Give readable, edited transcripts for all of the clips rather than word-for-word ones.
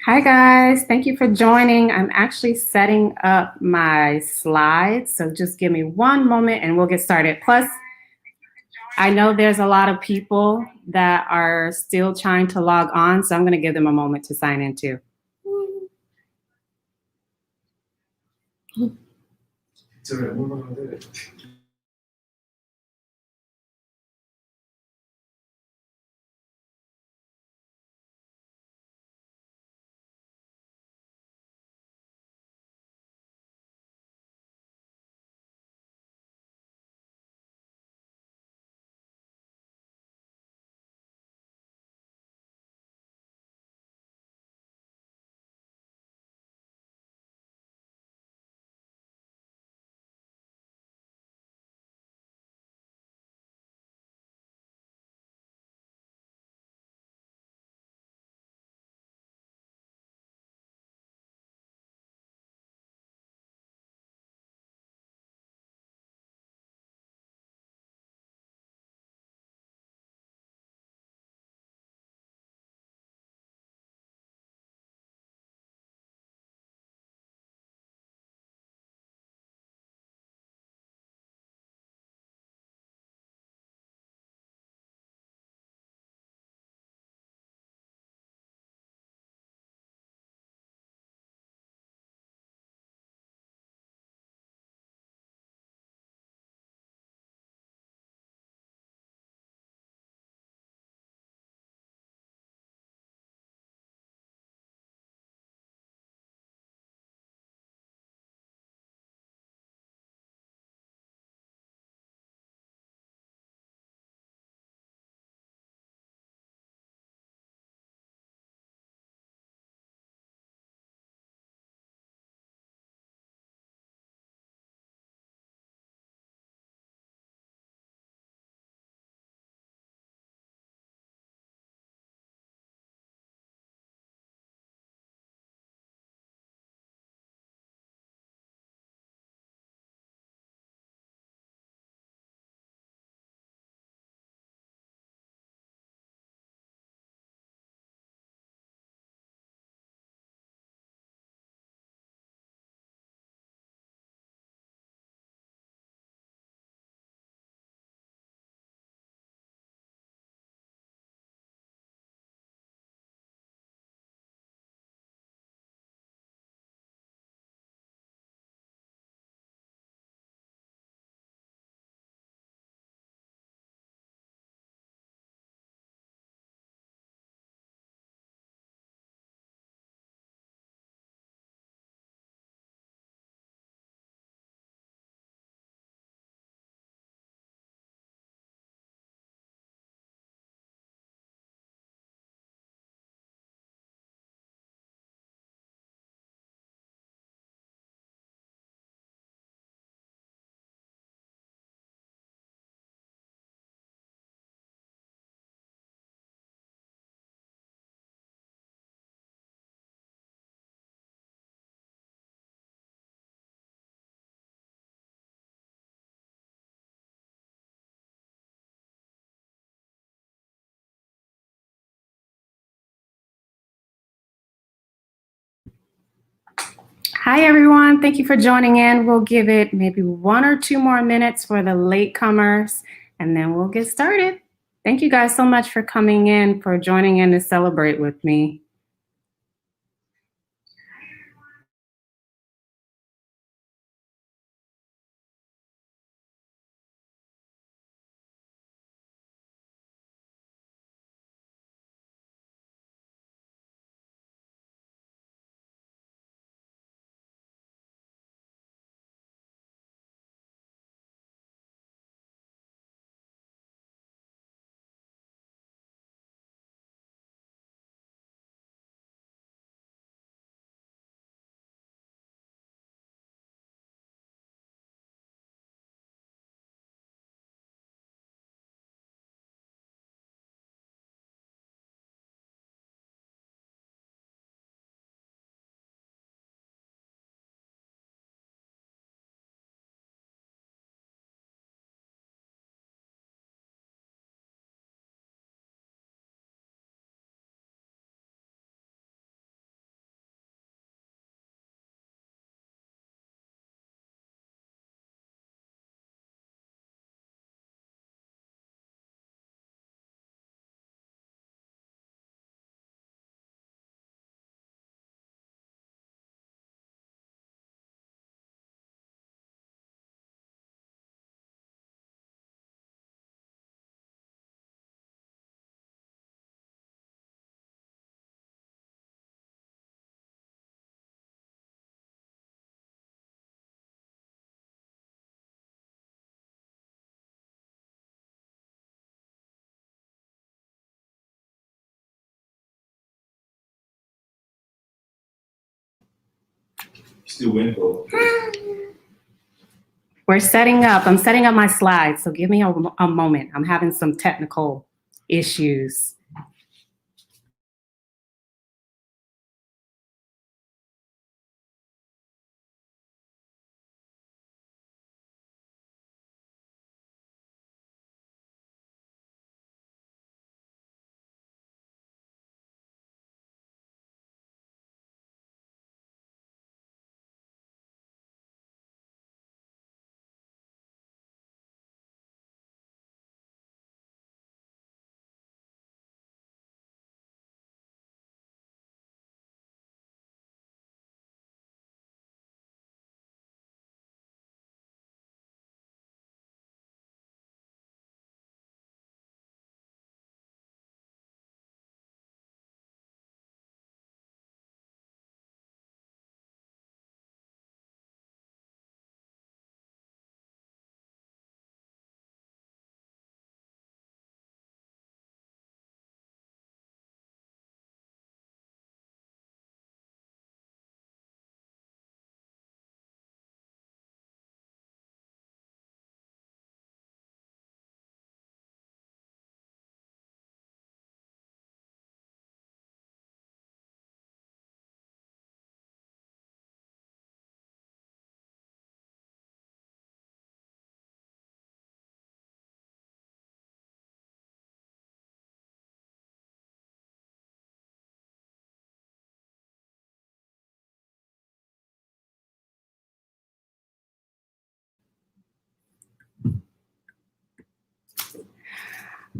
Hi guys, thank you for joining. I'm actually setting up my slides, so just give me one moment and we'll get started. Plus, I know there's a lot of people that are still trying to log on, so I'm going to give them a moment to sign in too. Hi everyone, thank you for joining in. We'll give it maybe 1 or 2 more minutes for the latecomers and then we'll get started. Thank you guys so much for coming in, for joining in to celebrate with me. Still window. We're setting up. I'm setting up my slides, so give me a moment. I'm having some technical issues.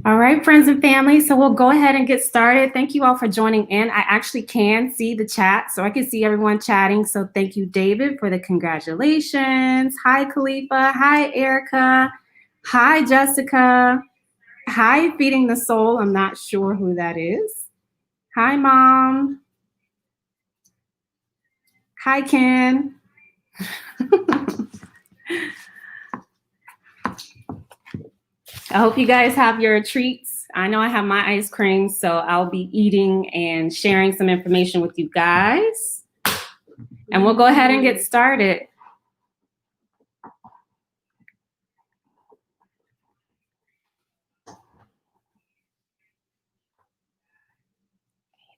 All right, friends and family, so we'll go ahead and get started. Thank you all for joining in. I actually can see the chat, so I can see everyone chatting. So thank you, David, for the congratulations. Hi, Khalifa. Hi, Erica. Hi, Jessica. Hi, Feeding the Soul. I'm not sure who that is. Hi, Mom. Hi, Ken. I hope you guys have your treats. I know I have my ice cream, so I'll be eating and sharing some information with you guys. And we'll go ahead and get started.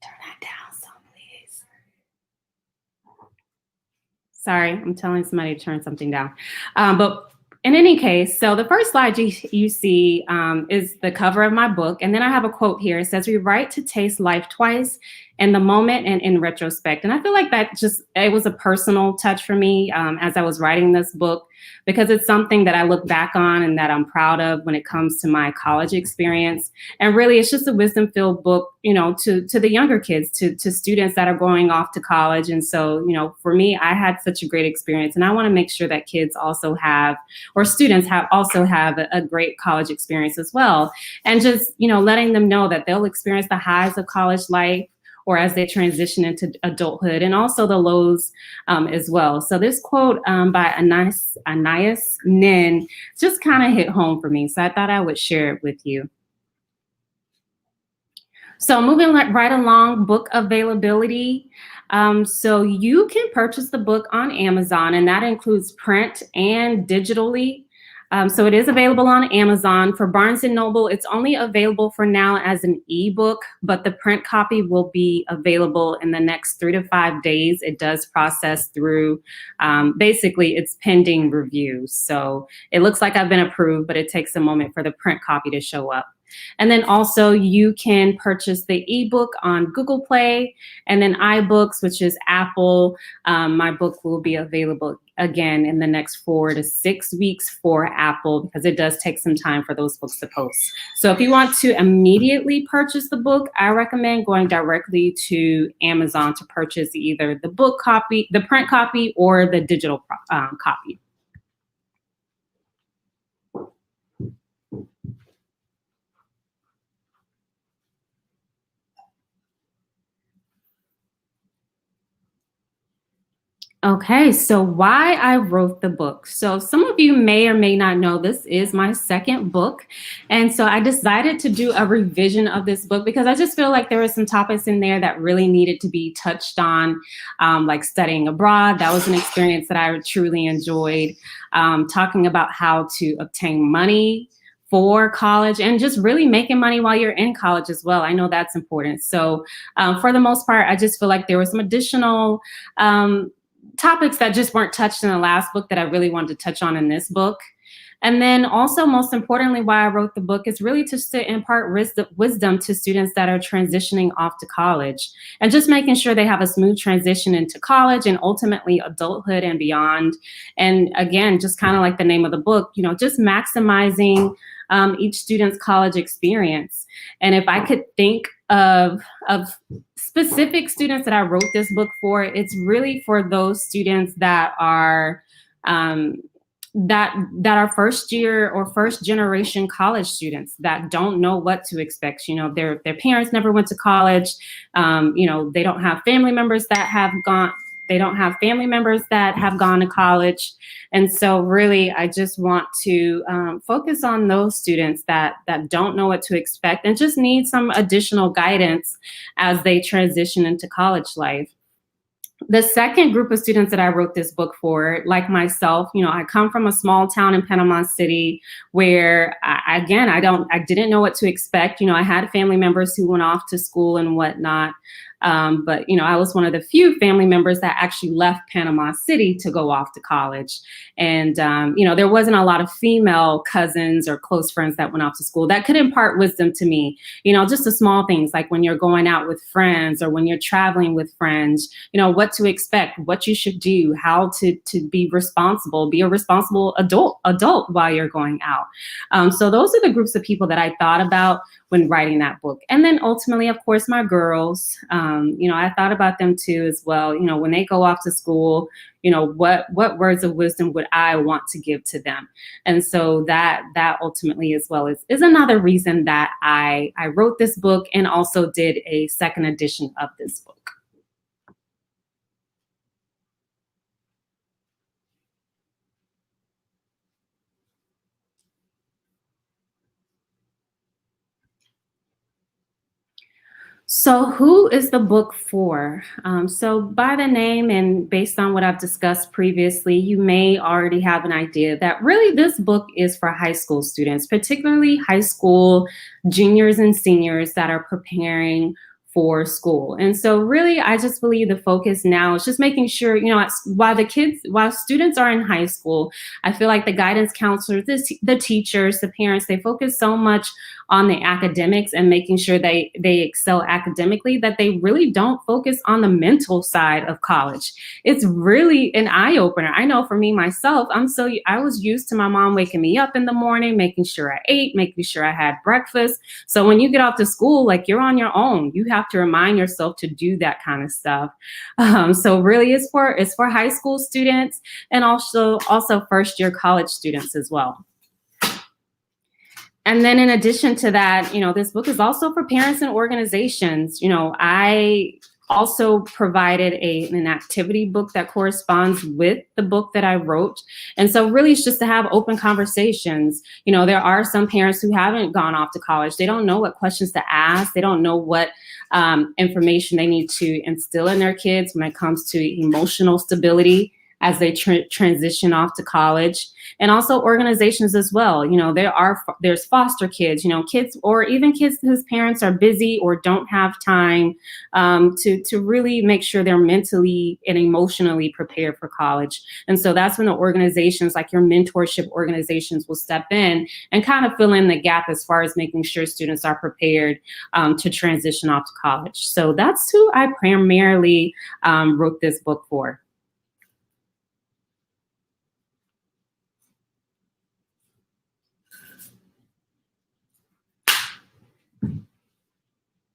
Turn that down some, please. Sorry, I'm telling somebody to turn something down. But in any case, so the first slide you see is the cover of my book. And then I have a quote here. It says, "We write to taste life twice, in the moment and in retrospect." And I feel like that it was a personal touch for me as I was writing this book, because it's something that I look back on and that I'm proud of when it comes to my college experience. And really, it's just a wisdom-filled book, you know, to the younger kids, to students that are going off to college. And so, you know, for me, I had such a great experience, and I want to make sure that kids also have, or students also have a great college experience as well. And just, you know, letting them know that they'll experience the highs of college life, or as they transition into adulthood, and also the lows as well. So this quote by Anais Nin just kind of hit home for me. So I thought I would share it with you. So moving right along, book availability. So you can purchase the book on Amazon, and that includes print and digitally. So it is available on Amazon. For Barnes & Noble, it's only available for now as an ebook, but the print copy will be available in the next 3 to 5 days. It does process through, basically it's pending review. So it looks like I've been approved, but it takes a moment for the print copy to show up. And then also you can purchase the ebook on Google Play, and then iBooks, which is Apple. My book will be available again in the next 4 to 6 weeks for Apple, because it does take some time for those books to post. So if you want to immediately purchase the book, I recommend going directly to Amazon to purchase either the book copy, the print copy, or the digital copy. Okay, so why I wrote the book. So, some of you may or may not know this is my second book. And so, I decided to do a revision of this book because I just feel like there were some topics in there that really needed to be touched on, like studying abroad. That was an experience that I truly enjoyed. Talking about how to obtain money for college and just really making money while you're in college as well. I know that's important. So, for the most part, I just feel like there was some additional. Topics that just weren't touched in the last book that I really wanted to touch on in this book. And then also, most importantly, why I wrote the book is really just to impart wisdom to students that are transitioning off to college and just making sure they have a smooth transition into college and ultimately adulthood and beyond. And again, just kind of like the name of the book, just maximizing each student's college experience. And if I could think of specific students that I wrote this book for, it's really for those students that are um, that are first year or first generation college students that don't know what to expect. Their parents never went to college. They don't have family members that have gone. They don't have family members that have gone to college. And so really, I just want to focus on those students that don't know what to expect and just need some additional guidance as they transition into college life. The second group of students that I wrote this book for, like myself, I come from a small town in Panama City where I didn't know what to expect. I had family members who went off to school and whatnot. But I was one of the few family members that actually left Panama City to go off to college. And, there wasn't a lot of female cousins or close friends that went off to school that could impart wisdom to me, just the small things like when you're going out with friends or when you're traveling with friends, what to expect, what you should do, how to be responsible, be a responsible adult while you're going out. So those are the groups of people that I thought about when writing that book. And then ultimately, of course, my girls, I thought about them too as well. When they go off to school, what words of wisdom would I want to give to them? And so that ultimately as well is another reason that I wrote this book and also did a second edition of this book. So, who is the book for? So, by the name and based on what I've discussed previously, you may already have an idea that really this book is for high school students, particularly high school juniors and seniors that are preparing for school. And so, really, I just believe the focus now is just making sure, while students are in high school, I feel like the guidance counselors, the teachers, the parents, they focus so much on the academics and making sure they excel academically that they really don't focus on the mental side of college. It's really an eye opener. I know for me myself, I was used to my mom waking me up in the morning, making sure I ate, making sure I had breakfast. So when you get off to school, like you're on your own, you have to remind yourself to do that kind of stuff. So really, it's for high school students and also first year college students as well. And then in addition to that, this book is also for parents and organizations. I also provided an activity book that corresponds with the book that I wrote. And so really it's just to have open conversations. There are some parents who haven't gone off to college. They don't know what questions to ask. They don't know what information they need to instill in their kids when it comes to emotional stability as they transition off to college, and also organizations as well. There's foster kids, kids or even kids whose parents are busy or don't have time to really make sure they're mentally and emotionally prepared for college. And so that's when the organizations like your mentorship organizations will step in and kind of fill in the gap as far as making sure students are prepared to transition off to college. So that's who I primarily wrote this book for.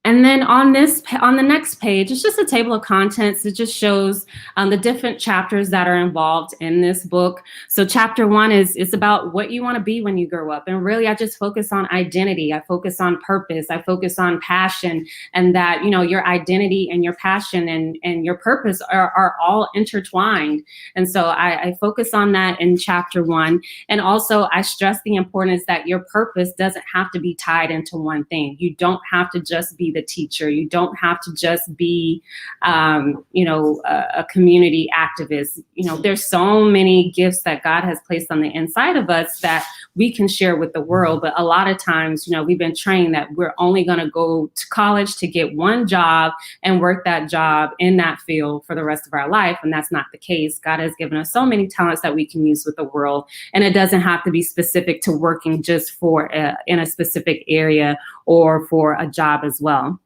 And then on the next page, it's just a table of contents. It just shows the different chapters that are involved in this book. So chapter 1 is about what you want to be when you grow up. And really, I just focus on identity. I focus on purpose. I focus on passion, and that, you know, your identity and your passion and your purpose are all intertwined. And so I focus on that in chapter 1. And also I stress the importance that your purpose doesn't have to be tied into one thing. You don't have to just be the teacher. You don't have to just be, a community activist. You know, there's so many gifts that God has placed on the inside of us that we can share with the world. But a lot of times, you know, we've been trained that we're only going to go to college to get one job and work that job in that field for the rest of our life. And that's not the case. God has given us so many talents that we can use with the world. And it doesn't have to be specific to working just for in a specific area or for a job as well.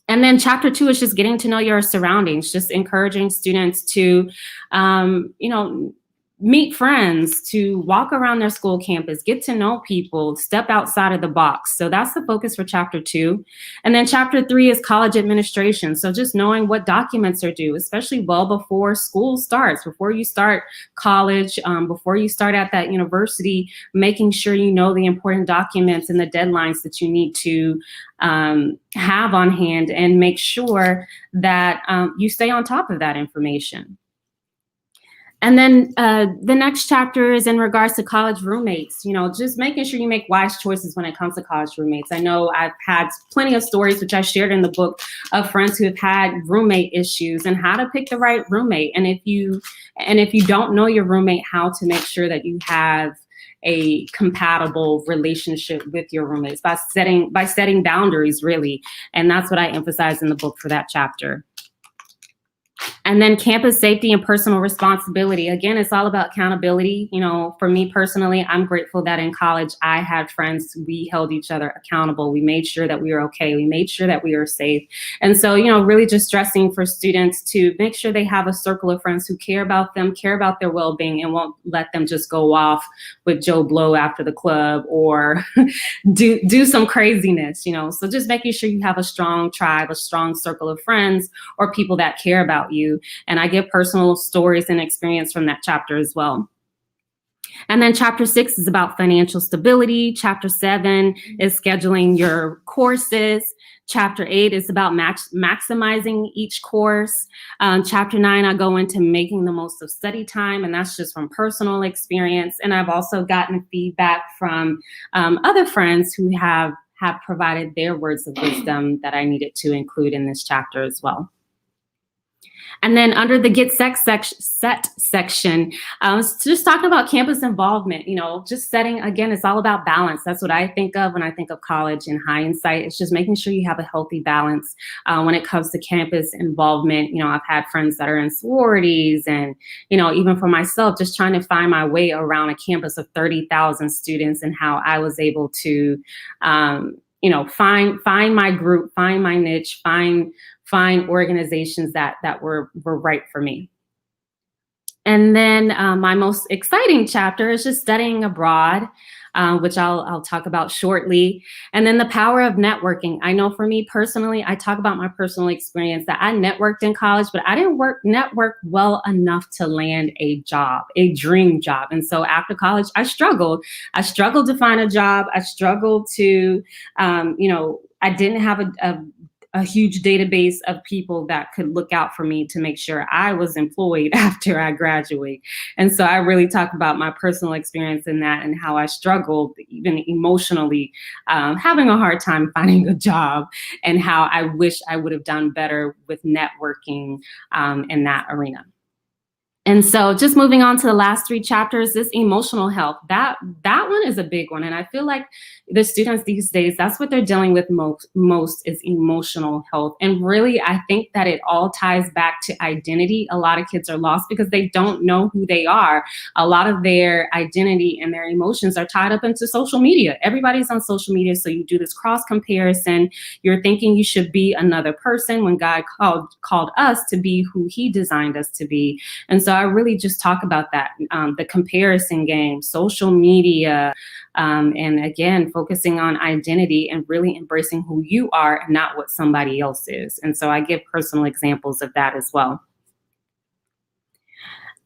And then chapter 2 is just getting to know your surroundings, just encouraging students to, meet friends, to walk around their school campus, get to know people, step outside of the box. So that's the focus for chapter 2. And then chapter 3 is college administration. So just knowing what documents are due, especially well before school starts, before you start college, before you start at that university, making sure you know the important documents and the deadlines that you need to have on hand, and make sure that you stay on top of that information. And then the next chapter is in regards to college roommates, you know, just making sure you make wise choices when it comes to college roommates. I know I've had plenty of stories, which I shared in the book, of friends who have had roommate issues and how to pick the right roommate. And if you don't know your roommate, how to make sure that you have a compatible relationship with your roommates by setting boundaries, really. And that's what I emphasize in the book for that chapter. And then campus safety and personal responsibility. Again, it's all about accountability. You know, for me personally, I'm grateful that in college, I had friends. We held each other accountable. We made sure that we were okay. We made sure that we were safe. And so, you know, really just stressing for students to make sure they have a circle of friends who care about them, care about their well-being, and won't let them just go off with Joe Blow after the club or do some craziness, you know. So just making sure you have a strong tribe, a strong circle of friends or people that care about you. And I give personal stories and experience from that chapter as well. And then chapter 6 is about financial stability. Chapter 7 is scheduling your courses. Chapter 8 is about maximizing each course. Chapter 9, I go into making the most of study time, and that's just from personal experience. And I've also gotten feedback from other friends who have provided their words of wisdom that I needed to include in this chapter as well. And then under the Get Set section, just talking about campus involvement, you know, just setting, again, it's all about balance. That's what I think of when I think of college in hindsight. It's just making sure you have a healthy balance when it comes to campus involvement. You know, I've had friends that are in sororities, and, you know, even for myself, just trying to find my way around a campus of 30,000 students and how I was able to, find my group, find my niche, find organizations that were right for me. And then my most exciting chapter is just studying abroad, which I'll talk about shortly. And then the power of networking. I know for me personally, I talk about my personal experience that I networked in college, but I didn't network well enough to land a job, a dream job. And so after college, I struggled. I struggled to find a job. I struggled to, I didn't have a huge database of people that could look out for me to make sure I was employed after I graduate. And so I really talk about my personal experience in that and how I struggled, even emotionally, having a hard time finding a job, and how I wish I would have done better with networking in that arena. And so just moving on to the last 3 chapters, this emotional health, that one is a big one. And I feel like the students these days, that's what they're dealing with most is emotional health. And really, I think that it all ties back to identity. A lot of kids are lost because they don't know who they are. A lot of their identity and their emotions are tied up into social media. Everybody's on social media. So you do this cross comparison. You're thinking you should be another person when God called us to be who he designed us to be. And so I really just talk about that, the comparison game, social media, and again, focusing on identity and really embracing who you are and not what somebody else is. And so I give personal examples of that as well.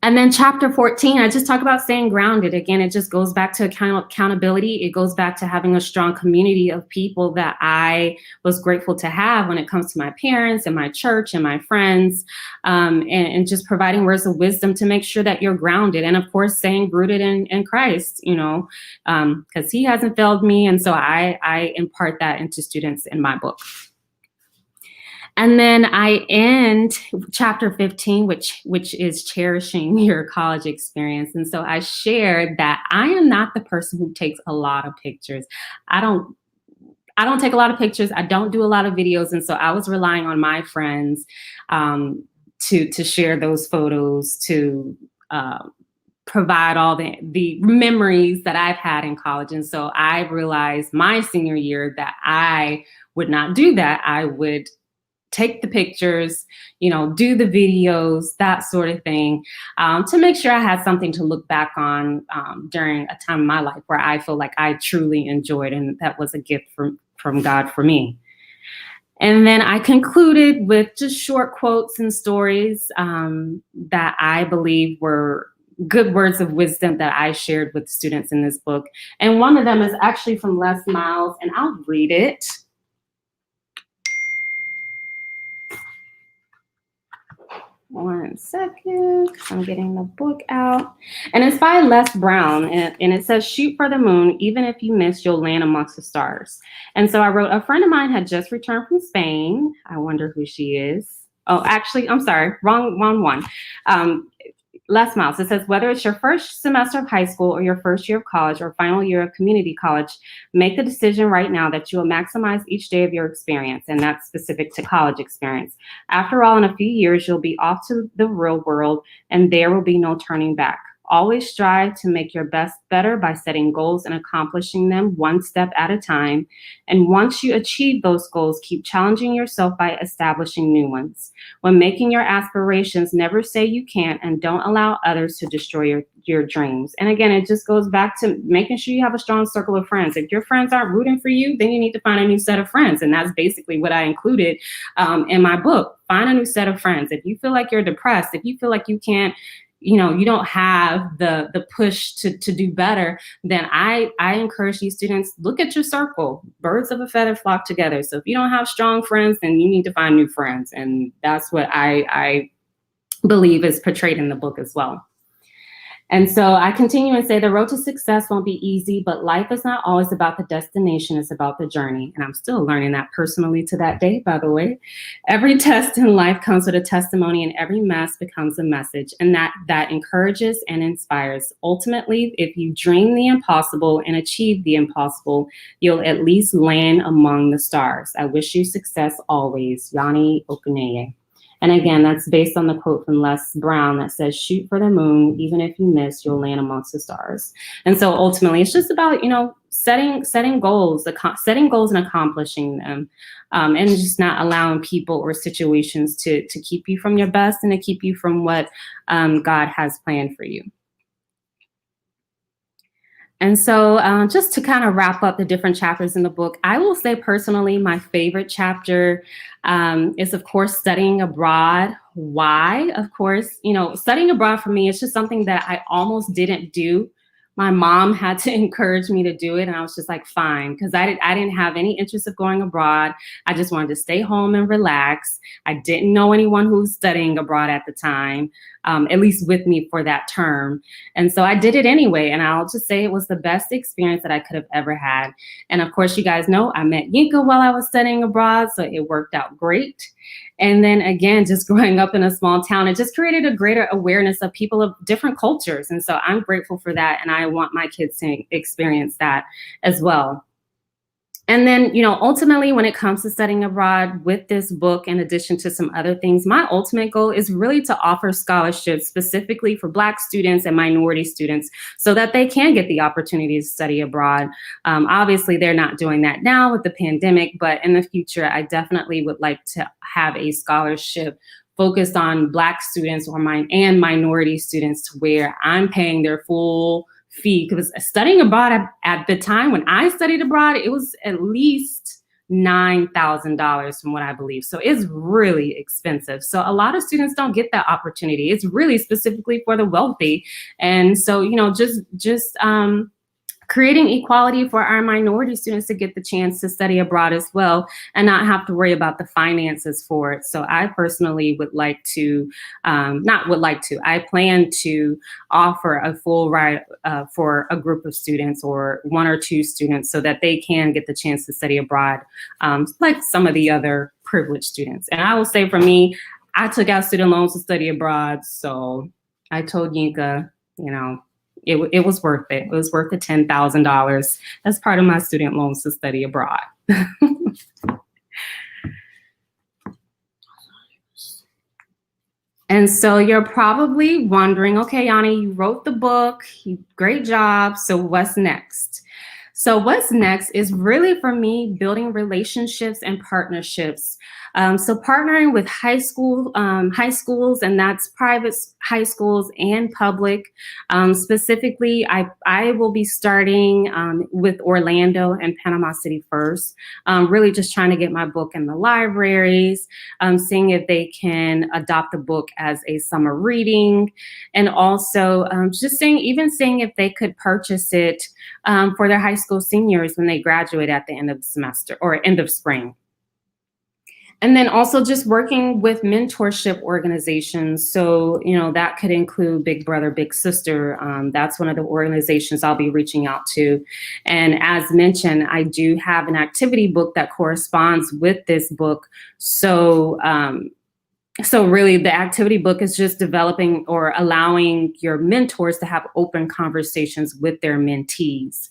And then chapter 14, I just talk about staying grounded. Again, it just goes back to accountability. It goes back to having a strong community of people that I was grateful to have when it comes to my parents and my church and my friends, and just providing words of wisdom to make sure that you're grounded. And of course, staying rooted in Christ, because he hasn't failed me. And so I impart that into students in my book. And then I end chapter 15, which is cherishing your college experience. And so I shared that I am not the person who takes a lot of pictures. I don't take a lot of pictures. I don't do a lot of videos. And so I was relying on my friends to share those photos, to provide all the memories that I've had in college. And so I realized my senior year that I would not do that. I would take the pictures, do the videos, that sort of thing, to make sure I had something to look back on during a time in my life where I feel like I truly enjoyed, and that was a gift from God for me. And then I concluded with just short quotes and stories that I believe were good words of wisdom that I shared with students in this book. And one of them is actually from Les Miles, and I'll read it. One second, I'm getting the book out. And it's by Les Brown, and it says, "Shoot for the moon. Even if you miss, you'll land amongst the stars." And so I wrote, a friend of mine had just returned from Spain. I wonder who she is. Oh, actually, I'm sorry, wrong one. Les Miles, it says, "Whether it's your first semester of high school or your first year of college or final year of community college, make the decision right now that you will maximize each day of your experience." And that's specific to college experience. "After all, in a few years, you'll be off to the real world and there will be no turning back. Always strive to make your best better by setting goals and accomplishing them one step at a time. And once you achieve those goals, keep challenging yourself by establishing new ones. When making your aspirations, never say you can't, and don't allow others to destroy your dreams." And again, it just goes back to making sure you have a strong circle of friends. If your friends aren't rooting for you, then you need to find a new set of friends. And that's basically what I included in my book. Find a new set of friends. If you feel like you're depressed, if you feel like you can't, you don't have the push to do better, then I encourage these students, look at your circle. Birds of a feather flock together. So if you don't have strong friends, then you need to find new friends. And that's what I believe is portrayed in the book as well. And so I continue and say, the road to success won't be easy, but life is not always about the destination, it's about the journey. And I'm still learning that personally to that day, by the way. Every test in life comes with a testimony, and every mess becomes a message, and that encourages and inspires. Ultimately, if you dream the impossible and achieve the impossible, you'll at least land among the stars. I wish you success always. Yanni Okuneye. And again, that's based on the quote from Les Brown that says, "Shoot for the moon. Even if you miss, you'll land amongst the stars." And so ultimately, it's just about, setting goals and accomplishing them, and just not allowing people or situations to keep you from your best and to keep you from what God has planned for you. And so just to kind of wrap up the different chapters in the book, I will say personally, my favorite chapter is, of course, studying abroad. Why? Of course, studying abroad for me is just something that I almost didn't do. My mom had to encourage me to do it, and I was just like, fine, because I didn't have any interest of going abroad. I just wanted to stay home and relax. I didn't know anyone who was studying abroad at the time, at least with me for that term. And so I did it anyway, and I'll just say it was the best experience that I could have ever had. And of course, you guys know I met Yinka while I was studying abroad, so it worked out great. And then again, just growing up in a small town, it just created a greater awareness of people of different cultures. And so I'm grateful for that. And I want my kids to experience that as well. And then, ultimately, when it comes to studying abroad with this book, in addition to some other things, my ultimate goal is really to offer scholarships specifically for Black students and minority students so that they can get the opportunity to study abroad. Obviously, they're not doing that now with the pandemic, but in the future, I definitely would like to have a scholarship focused on Black students and minority students, to where I'm paying their full fee. Because studying abroad at the time when I studied abroad, it was at least $9,000 from what I believe. So it's really expensive. So a lot of students don't get that opportunity. It's really specifically for the wealthy. And so, just creating equality for our minority students to get the chance to study abroad as well, and not have to worry about the finances for it. So I personally would like to, I plan to offer a full ride for a group of students or one or two students, so that they can get the chance to study abroad, like some of the other privileged students. And I will say, for me, I took out student loans to study abroad. So I told Yinka, it was worth it. It was worth the $10,000. That's part of my student loans to study abroad. And so you're probably wondering, okay, Yanni, you wrote the book, great job. So what's next? So what's next is really, for me, building relationships and partnerships. So partnering with high schools, and that's private high schools and public. Specifically, I will be starting with Orlando and Panama City first, really just trying to get my book in the libraries, seeing if they can adopt the book as a summer reading, and also just seeing if they could purchase it for their high school seniors when they graduate at the end of the semester or end of spring. And then also just working with mentorship organizations. So, that could include Big Brother, Big Sister. That's one of the organizations I'll be reaching out to. And as mentioned, I do have an activity book that corresponds with this book. So really the activity book is just developing or allowing your mentors to have open conversations with their mentees.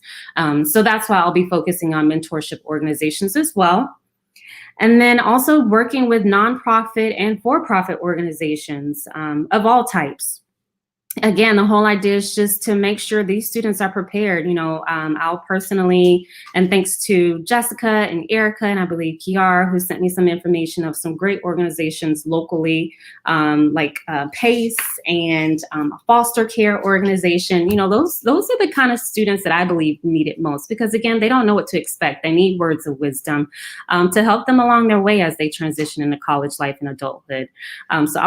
So that's why I'll be focusing on mentorship organizations as well. And then also working with nonprofit and for-profit organizations of all types. Again, the whole idea is just to make sure these students are prepared. I'll personally, and thanks to Jessica and Erica, and I believe Kiara, who sent me some information of some great organizations locally, like PACE and a foster care organization. Those are the kind of students that I believe need it most, because again, they don't know what to expect. They need words of wisdom to help them along their way as they transition into college life and adulthood. So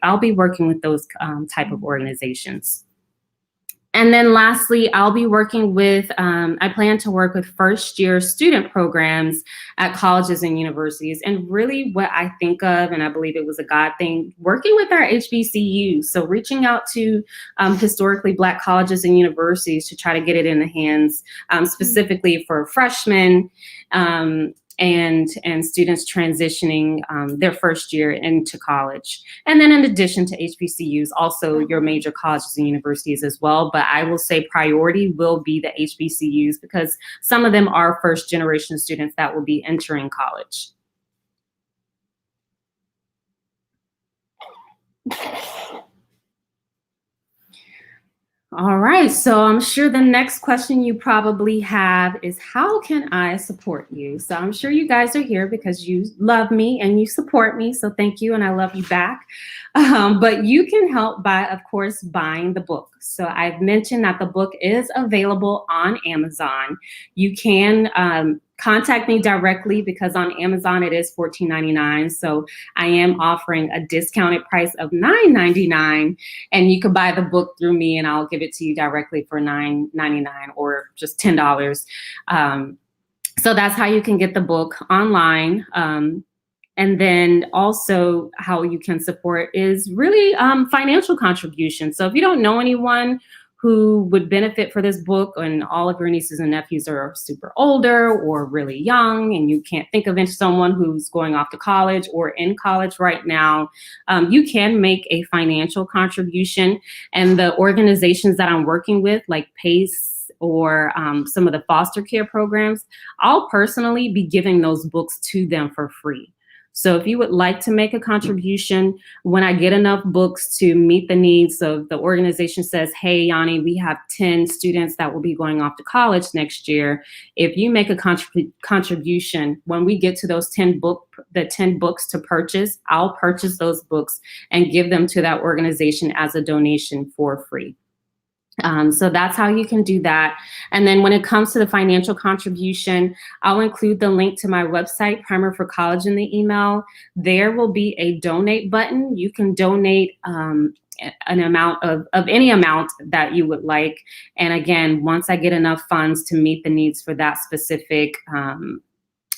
I'll be working with those type of organizations. And then lastly, I'll be working with, I plan to work with first-year student programs at colleges and universities. And really what I think of, and I believe it was a God thing, working with our HBCUs. So reaching out to historically Black colleges and universities to try to get it in the hands, specifically for freshmen, and students transitioning their first year into college. And then in addition to HBCUs, also your major colleges and universities as well. But I will say priority will be the HBCUs, because some of them are first generation students that will be entering college. All right, so I'm sure the next question you probably have is, how can I support you? So I'm sure you guys are here because you love me and you support me. So thank you, and I love you back. But you can help by, of course, buying the book. So I've mentioned that the book is available on Amazon. You can contact me directly, because on Amazon it is $14.99. So I am offering a discounted price of $9.99, and you can buy the book through me and I'll give it to you directly for $9.99 or just $10. So that's how you can get the book online. And then also how you can support is really financial contribution. So if you don't know anyone who would benefit for this book, and all of your nieces and nephews are super older or really young, and you can't think of someone who's going off to college or in college right now, you can make a financial contribution. And the organizations that I'm working with, like PACE or some of the foster care programs, I'll personally be giving those books to them for free. So if you would like to make a contribution, when I get enough books to meet the needs of the organization says, hey, Yanni, we have 10 students that will be going off to college next year. If you make a contribution, when we get to those 10 books to purchase, I'll purchase those books and give them to that organization as a donation for free. So that's how you can do that. And then when it comes to the financial contribution, I'll include the link to my website, Primer for College, in the email. There will be a donate button. You can donate an amount of any amount that you would like. And again, once I get enough funds to meet the needs for that specific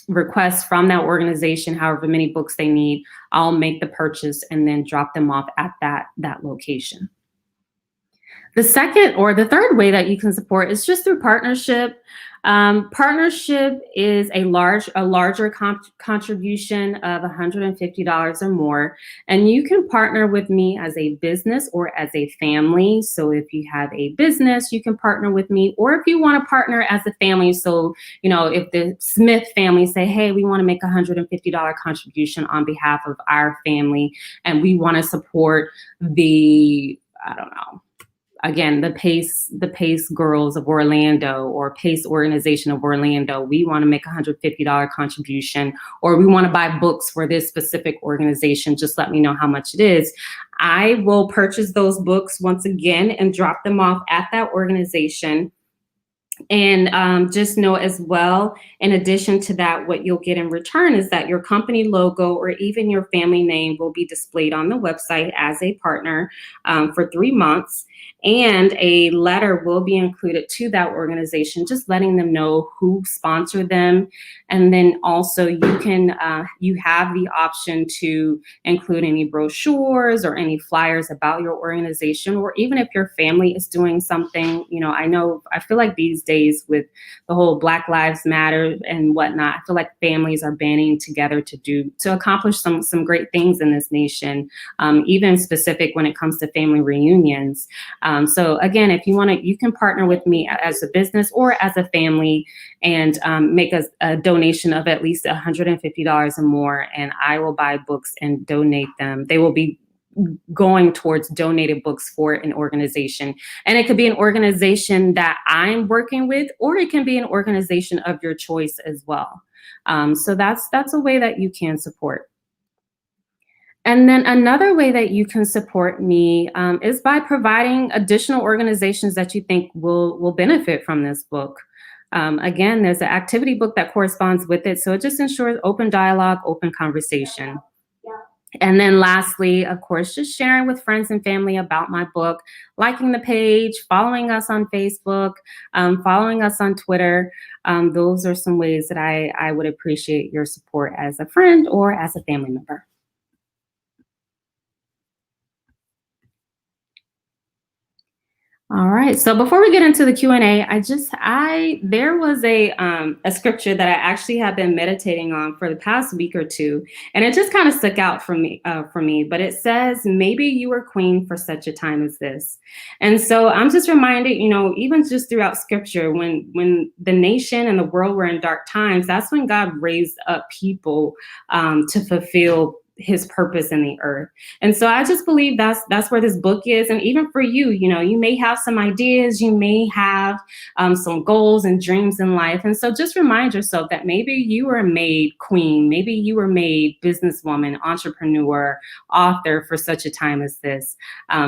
request from that organization, however many books they need, I'll make the purchase and then drop them off at that location. The second or the third way that you can support is just through partnership. Partnership is a larger contribution of $150 or more, and you can partner with me as a business or as a family. So if you have a business, you can partner with me, or if you want to partner as a family. So, you know, if the Smith family say, hey, we want to make a $150 contribution on behalf of our family, and we want to support the, I don't know, again, the Pace Girls of Orlando or Pace Organization of Orlando, we want to make a $150 contribution, or we want to buy books for this specific organization, just let me know how much it is. I will purchase those books once again and drop them off at that organization. And just know as well, in addition to that, what you'll get in return is that your company logo or even your family name will be displayed on the website as a partner for 3 months. And a letter will be included to that organization, just letting them know who sponsored them. And then also you can, you have the option to include any brochures or any flyers about your organization, or even if your family is doing something. You know, I feel like these days with the whole Black Lives Matter and whatnot, I feel like families are banding together to accomplish some great things in this nation, even specific when it comes to family reunions. So again, if you want to, you can partner with me as a business or as a family and make a donation of at least $150 or more, and I will buy books and donate them. They will be going towards donated books for an organization. And it could be an organization that I'm working with, or it can be an organization of your choice as well. So that's a way that you can support. And then another way that you can support me is by providing additional organizations that you think will benefit from this book. Again, there's an activity book that corresponds with it, so it just ensures open dialogue, open conversation. And then lastly, of course, just sharing with friends and family about my book, liking the page, following us on Facebook, following us on Twitter. Those are some ways that I would appreciate your support as a friend or as a family member. All right. So before we get into the Q&A, there was a scripture that I actually have been meditating on for the past week or two, and it just kind of stuck out for me. But it says, "Maybe you were queen for such a time as this." And so I'm just reminded, you know, even just throughout Scripture, when the nation and the world were in dark times, that's when God raised up people to fulfill his purpose in the earth. And so I just believe that's where this book is. And even for you, you know, you may have some ideas, you may have some goals and dreams in life. And so just remind yourself that maybe you were made queen, maybe you were made businesswoman, entrepreneur, author for such a time as this.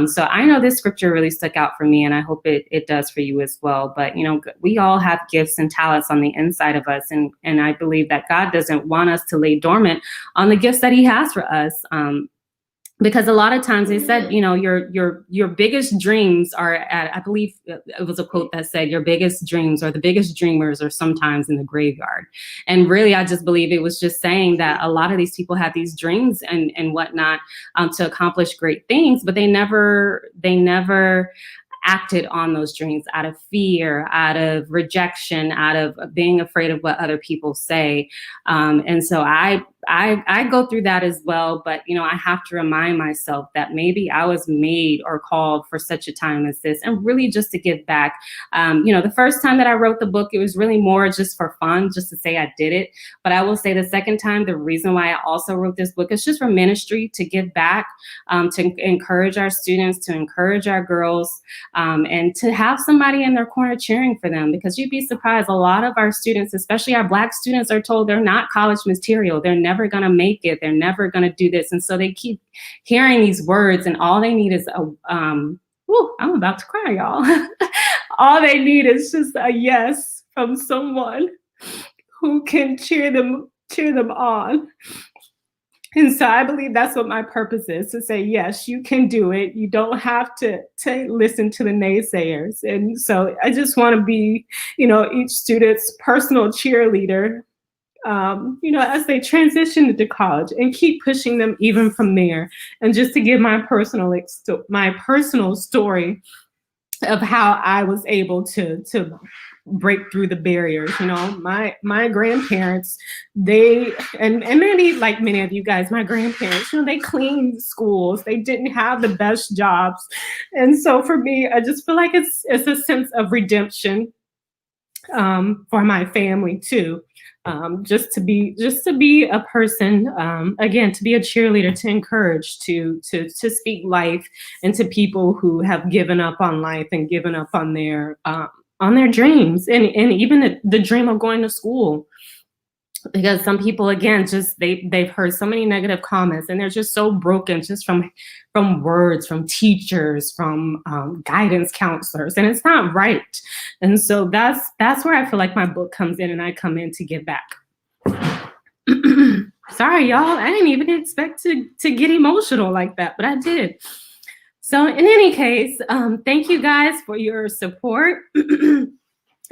So I know this scripture really stuck out for me, and I hope it does for you as well. But, you know, we all have gifts and talents on the inside of us. And I believe that God doesn't want us to lay dormant on the gifts that he has for us. Because a lot of times they said, you know, your biggest dreams are at, I believe it was a quote that said, your biggest dreams or the biggest dreamers are sometimes in the graveyard. And really, I just believe it was just saying that a lot of these people have these dreams and whatnot to accomplish great things, but they never acted on those dreams out of fear, out of rejection, out of being afraid of what other people say. And so I I go through that as well, but I have to remind myself that maybe I was made or called for such a time as this, and really just to give back. The first time that I wrote the book, it was really more just for fun, just to say I did it. But I will say the second time, the reason why I also wrote this book is just for ministry, to give back, to encourage our students, to encourage our girls, and to have somebody in their corner cheering for them. Because you'd be surprised, a lot of our students, especially our Black students, are told they're not college material. They're never going to make it. They're never going to do this. And so they keep hearing these words, and all they need is I'm about to cry, y'all. All they need is just a yes from someone who can cheer them on. And so I believe that's what my purpose is, to say, yes, you can do it. You don't have to listen to the naysayers. And so I just want to be, each student's personal cheerleader, as they transition into college, and keep pushing them even from there. And just to give my personal story of how I was able to break through the barriers. My grandparents, and many of you guys, my grandparents, they cleaned schools. They didn't have the best jobs. And so for me, I just feel like it's a sense of redemption for my family too. Just to be a person, again, to be a cheerleader, to encourage, to speak life into people who have given up on life and given up on their dreams, and even the dream of going to school. Because some people, again, just they've heard so many negative comments, and they're just so broken just from words, from teachers, from guidance counselors, and it's not right. And so that's where I feel like my book comes in, and I come in to give back. Sorry, y'all, I didn't even expect to get emotional like that, but I did. So in any case, thank you guys for your support. And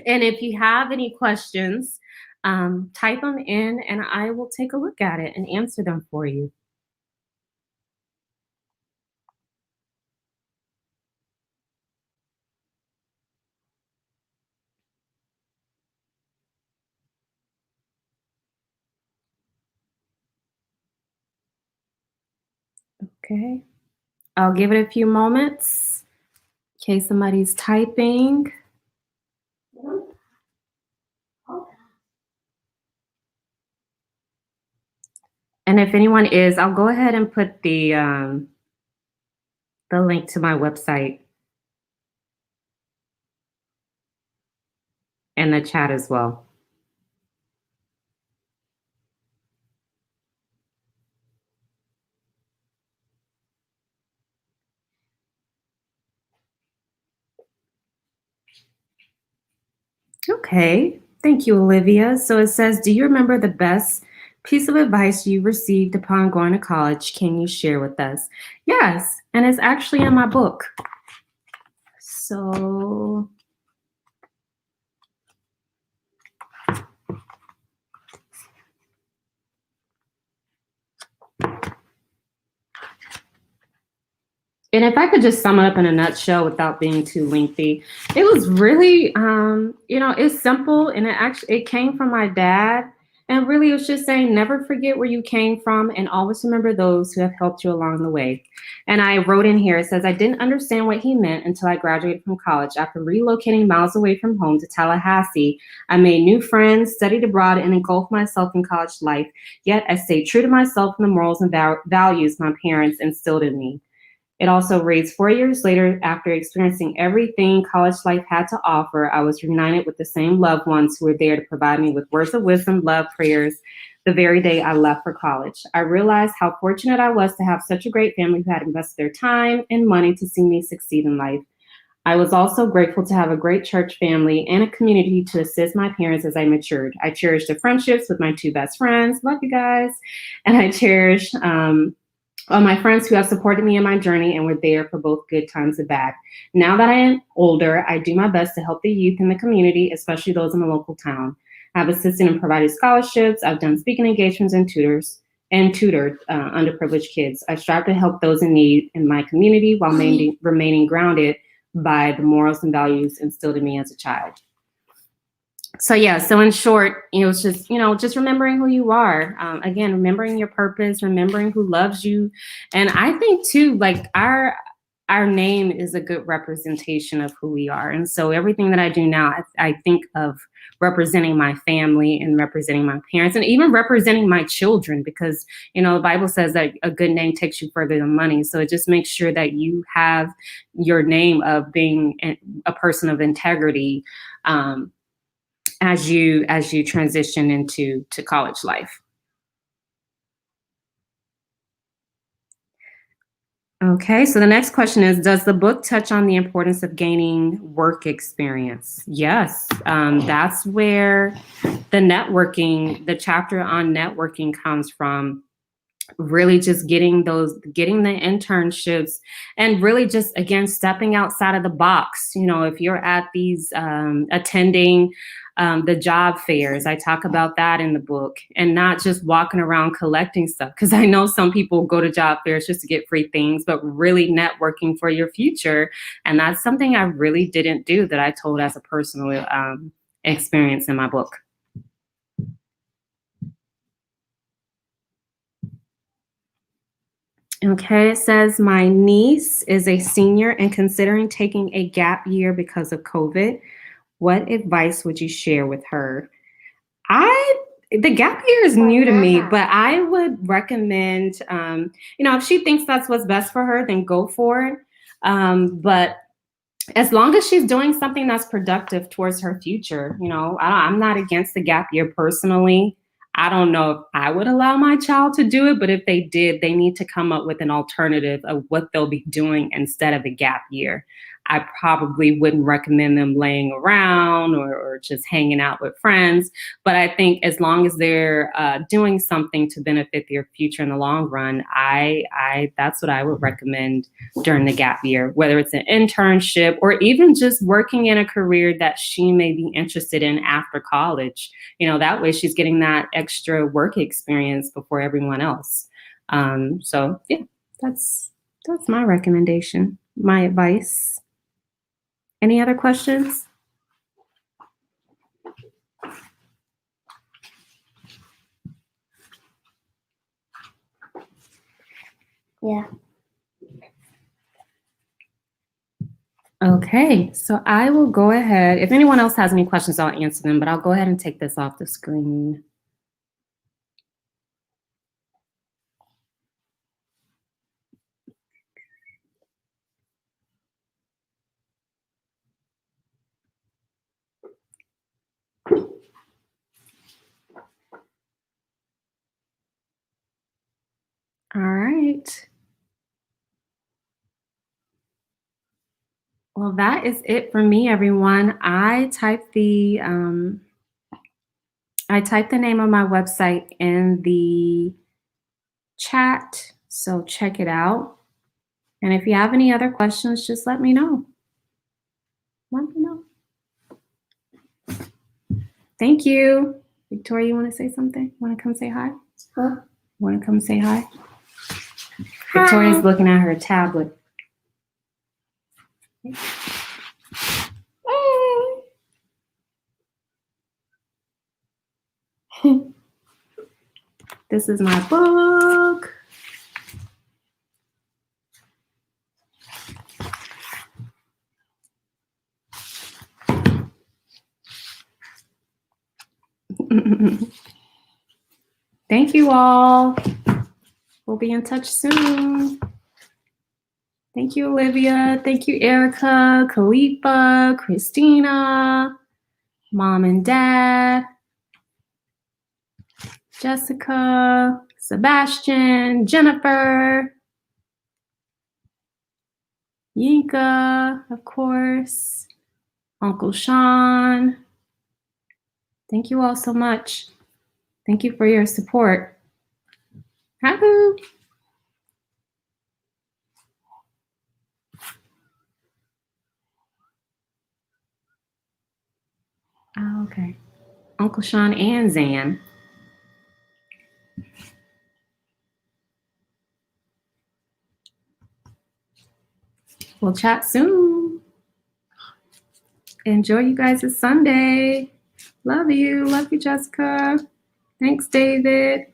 if you have any questions, type them in, and I will take a look at it and answer them for you. Okay, I'll give it a few moments in case somebody's typing. And if anyone is, I'll go ahead and put the link to my website in the chat as well. Okay, thank you, Olivia. So it says, do you remember the best piece of advice you received upon going to college? Can you share with us? Yes, and it's actually in my book. So and if I could just sum it up in a nutshell without being too lengthy, it was really, it's simple, and it came from my dad. And really, it was just saying, never forget where you came from, and always remember those who have helped you along the way. And I wrote in here, it says, I didn't understand what he meant until I graduated from college. After relocating miles away from home to Tallahassee, I made new friends, studied abroad, and engulfed myself in college life. Yet I stayed true to myself and the morals and values my parents instilled in me. It also reads, 4 years later, after experiencing everything college life had to offer, I was reunited with the same loved ones who were there to provide me with words of wisdom, love, prayers, the very day I left for college. I realized how fortunate I was to have such a great family who had invested their time and money to see me succeed in life. I was also grateful to have a great church family and a community to assist my parents as I matured. I cherished the friendships with my two best friends, love you guys, and I cherish all my friends who have supported me in my journey and were there for both good times and bad. Now that I am older, I do my best to help the youth in the community, especially those in the local town. I've assisted and provided scholarships. I've done speaking engagements and tutored underprivileged kids. I strive to help those in need in my community while remaining grounded by the morals and values instilled in me as a child. So yeah, so in short, it's just, just remembering who you are. Again, remembering your purpose, remembering who loves you. And I think too, like our name is a good representation of who we are. And so everything that I do now, I think of representing my family and representing my parents and even representing my children, because, the Bible says that a good name takes you further than money. So it just makes sure that you have your name of being a person of integrity, as you transition into college life. Okay, so the next question is, does the book touch on the importance of gaining work experience? Yes, that's where the chapter on networking comes from. Really just getting the internships, and really just, again, stepping outside of the box. If you're at these attending the job fairs, I talk about that in the book, and not just walking around collecting stuff, because I know some people go to job fairs just to get free things, but really networking for your future. And that's something I really didn't do, that I told as a personal experience in my book. Okay, it says, my niece is a senior and considering taking a gap year because of COVID. What advice would you share with her? The gap year is new to me, but I would recommend, if she thinks that's what's best for her, then go for it. But as long as she's doing something that's productive towards her future, I'm not against the gap year personally. I don't know if I would allow my child to do it, but if they did, they need to come up with an alternative of what they'll be doing instead of a gap year. I probably wouldn't recommend them laying around or just hanging out with friends. But I think as long as they're doing something to benefit their future in the long run, that's what I would recommend during the gap year, whether it's an internship or even just working in a career that she may be interested in after college. That way she's getting that extra work experience before everyone else. So yeah, that's my recommendation, my advice. Any other questions? Yeah. Okay, so I will go ahead. If anyone else has any questions, I'll answer them, but I'll go ahead and take this off the screen. All right. Well, that is it for me, everyone. I typed the name of my website in the chat, so check it out. And if you have any other questions, just let me know. Let me know. Thank you. Victoria, you want to say something? Want to come say hi? Huh? Want to come say hi? Hi. Victoria's looking at her tablet. This is my book. Thank you all. We'll be in touch soon. Thank you, Olivia. Thank you, Erica, Khalifa, Christina, Mom and Dad, Jessica, Sebastian, Jennifer, Yinka, of course, Uncle Sean. Thank you all so much. Thank you for your support. Habu. Oh, okay. Uncle Sean and Zan. We'll chat soon. Enjoy you guys' Sunday. Love you. Love you, Jessica. Thanks, David.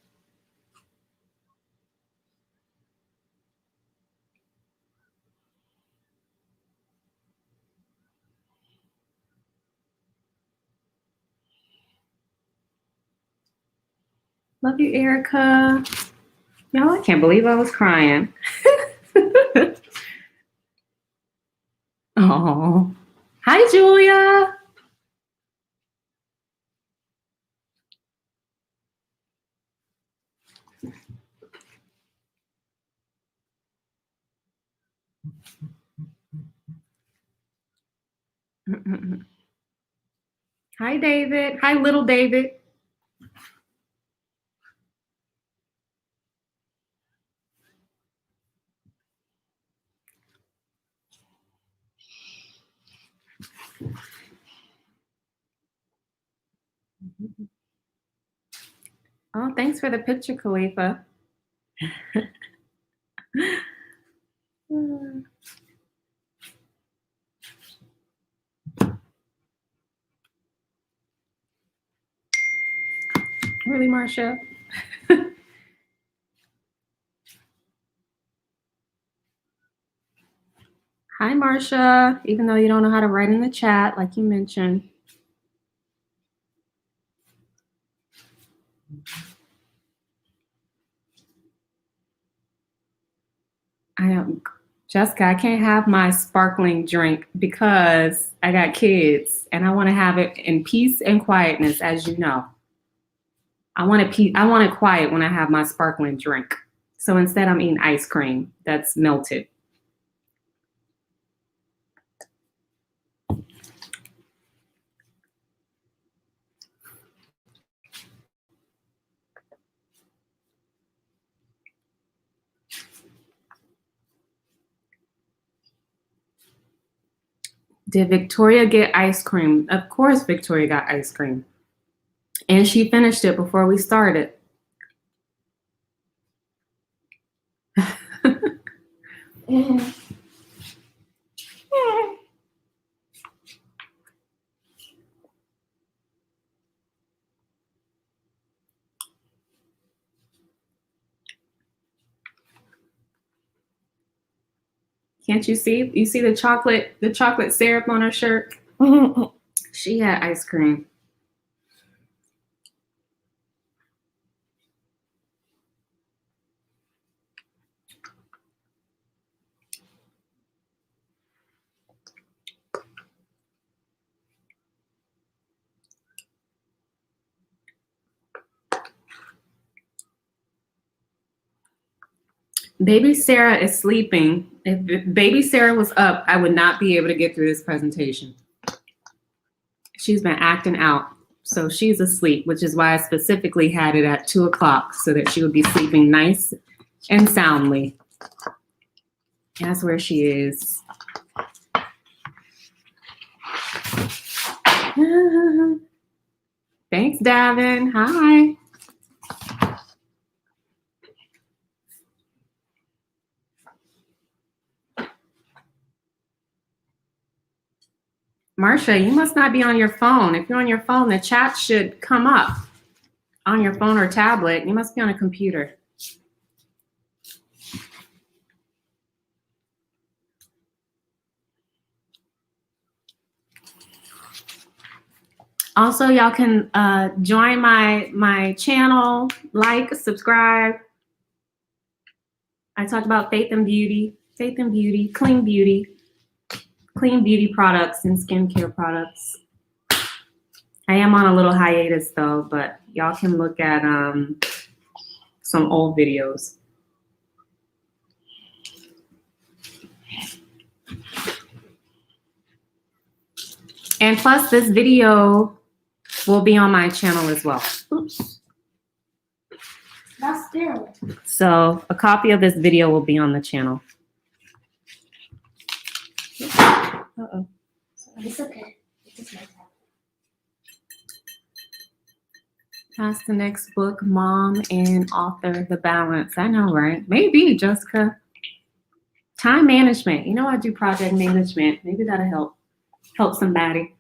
Love you, Erica. No, I can't believe I was crying. Oh, hi, Julia. Hi, David. Hi, little David. Oh, thanks for the picture, Khalifa. Really, Marcia? Hi, Marcia. Even though you don't know how to write in the chat, like you mentioned. Jessica, I can't have my sparkling drink because I got kids and I want to have it in peace and quietness, as you know. I want it quiet when I have my sparkling drink. So instead I'm eating ice cream that's melted. Did Victoria get ice cream? Of course Victoria got ice cream. And she finished it before we started. Can't you see? You see the chocolate syrup on her shirt? She had ice cream. Baby Sarah is sleeping. If baby Sarah was up, I would not be able to get through this presentation. She's been acting out. So she's asleep, which is why I specifically had it at 2 o'clock so that she would be sleeping nice and soundly. That's where she is. Thanks, Davin. Hi. Marcia, you must not be on your phone. If you're on your phone, the chat should come up on your phone or tablet. You must be on a computer. Also, y'all can join my channel, like, subscribe. I talk about faith and beauty, clean beauty products and skincare products. I am on a little hiatus though, but y'all can look at some old videos. And plus this video will be on my channel as well. Oops. That's there. So a copy of this video will be on the channel. Uh-oh. It's okay. It's my time. That's the next book, Mom and Author, The Balance. I know, right? Maybe, Jessica. Time management. You know, I do project management. Maybe that'll help somebody.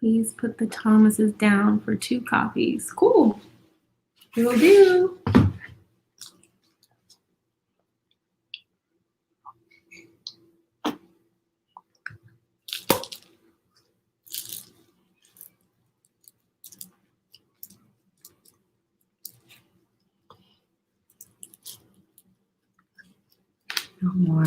Please put the Thomases down for 2 copies. Cool. Will do. No more.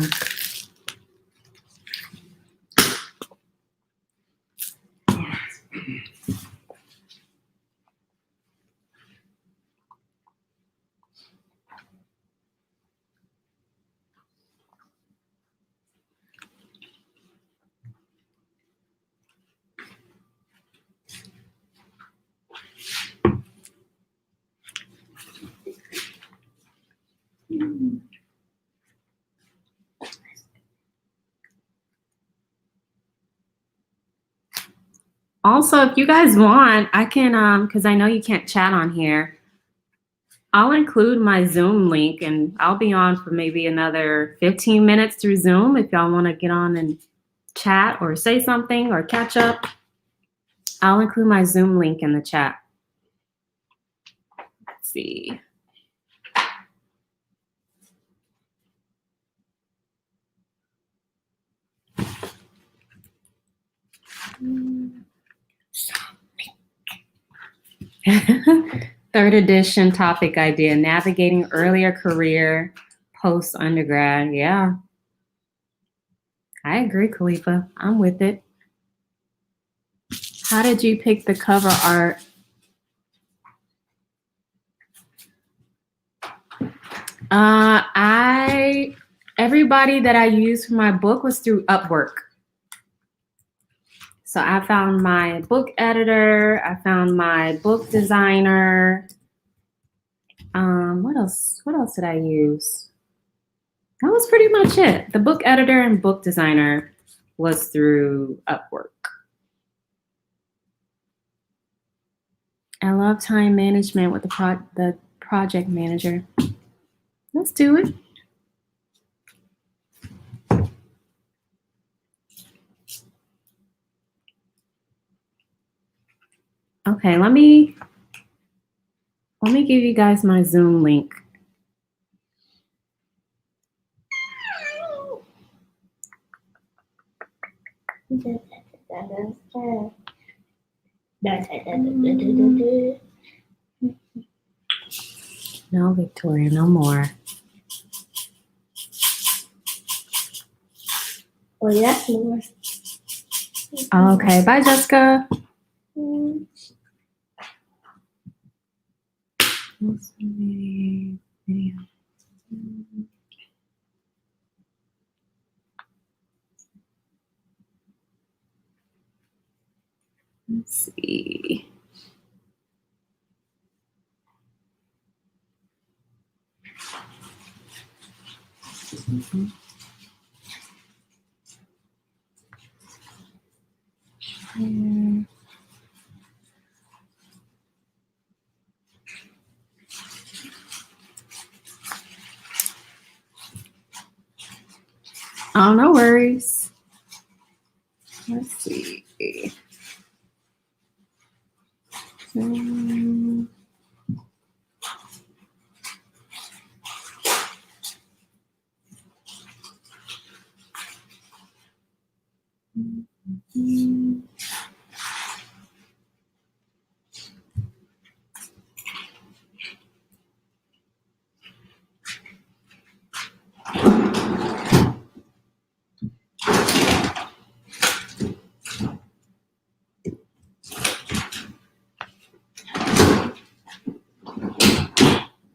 Also, if you guys want, I can, because I know you can't chat on here, I'll include my Zoom link and I'll be on for maybe another 15 minutes through Zoom if y'all want to get on and chat or say something or catch up. I'll include my Zoom link in the chat. Let's see. Third edition topic idea, navigating earlier career post-undergrad. Yeah. I agree, Khalifa. I'm with it. How did you pick the cover art? Everybody that I used for my book was through Upwork. So I found my book editor, I found my book designer. What else? What else did I use? That was pretty much it. The book editor and book designer was through Upwork. I love time management with the project manager. Let's do it. Okay, let me give you guys my Zoom link. No, Victoria, no more. Oh, that's more. Okay, bye, Jessica. Video. Let's see. Oh, no worries. Let's see.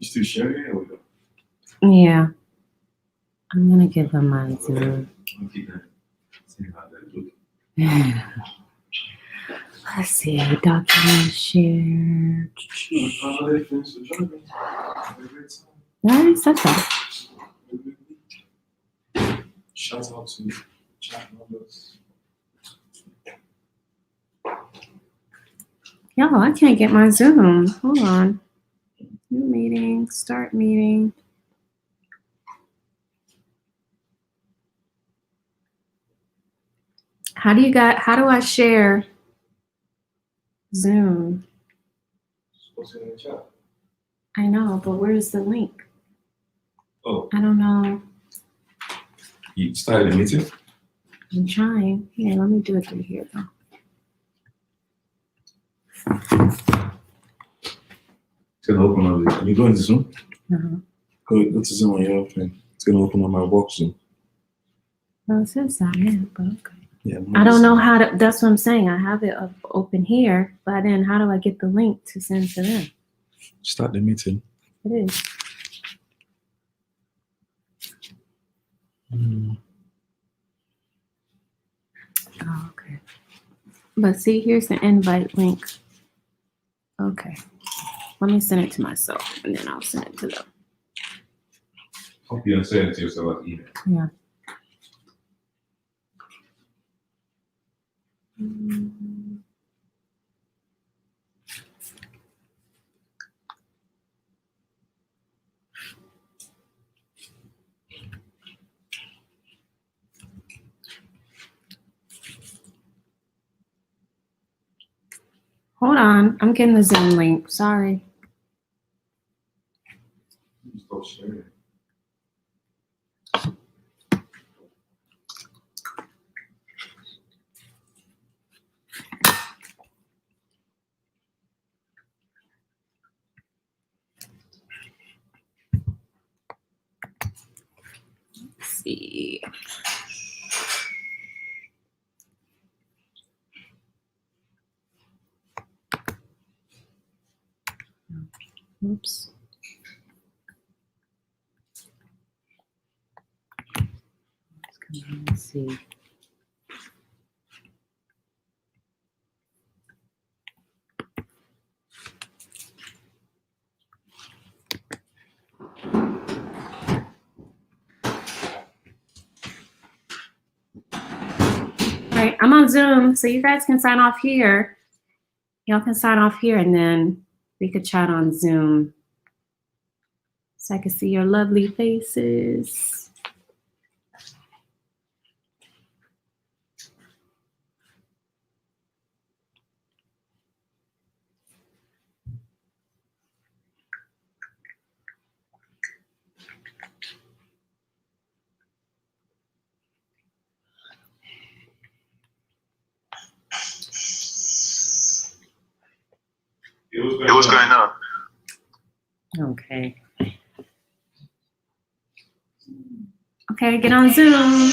Still sharing it or no? Yeah. I'm gonna give them my Zoom. Okay, then. See how that look. Let's see. Document share. How they finish the job? I already said that. Shout out to chat numbers. Yo, I can't get my Zoom. Hold on. New meeting. Start meeting. How do I share Zoom. What's in the chat? I know, but where's the link? Oh, I don't know. you started the meeting? I'm trying. Here, let me do it through here though. It's gonna open on the. You going to Zoom? Uh-huh. Go to Zoom on your phone. It's gonna open on my work Zoom. Well, it says sign in, but okay. Yeah. I don't know how to, that's what I'm saying. I have it open here, but then how do I get the link to send to them? Start the meeting. It is. Oh, okay. But see, here's the invite link. Okay. Let me send it to myself and then I'll send it to them. Hope you understand it to yourself like email. Yeah. Hold on. I'm getting the Zoom link. Sorry. Stop sharing. Let's see. Oops. Let's see. All right, I'm on Zoom, so you guys can sign off here. Y'all can sign off here and then we could chat on Zoom. So I can see your lovely faces. Hey, what's going on? Okay. Okay, get on Zoom.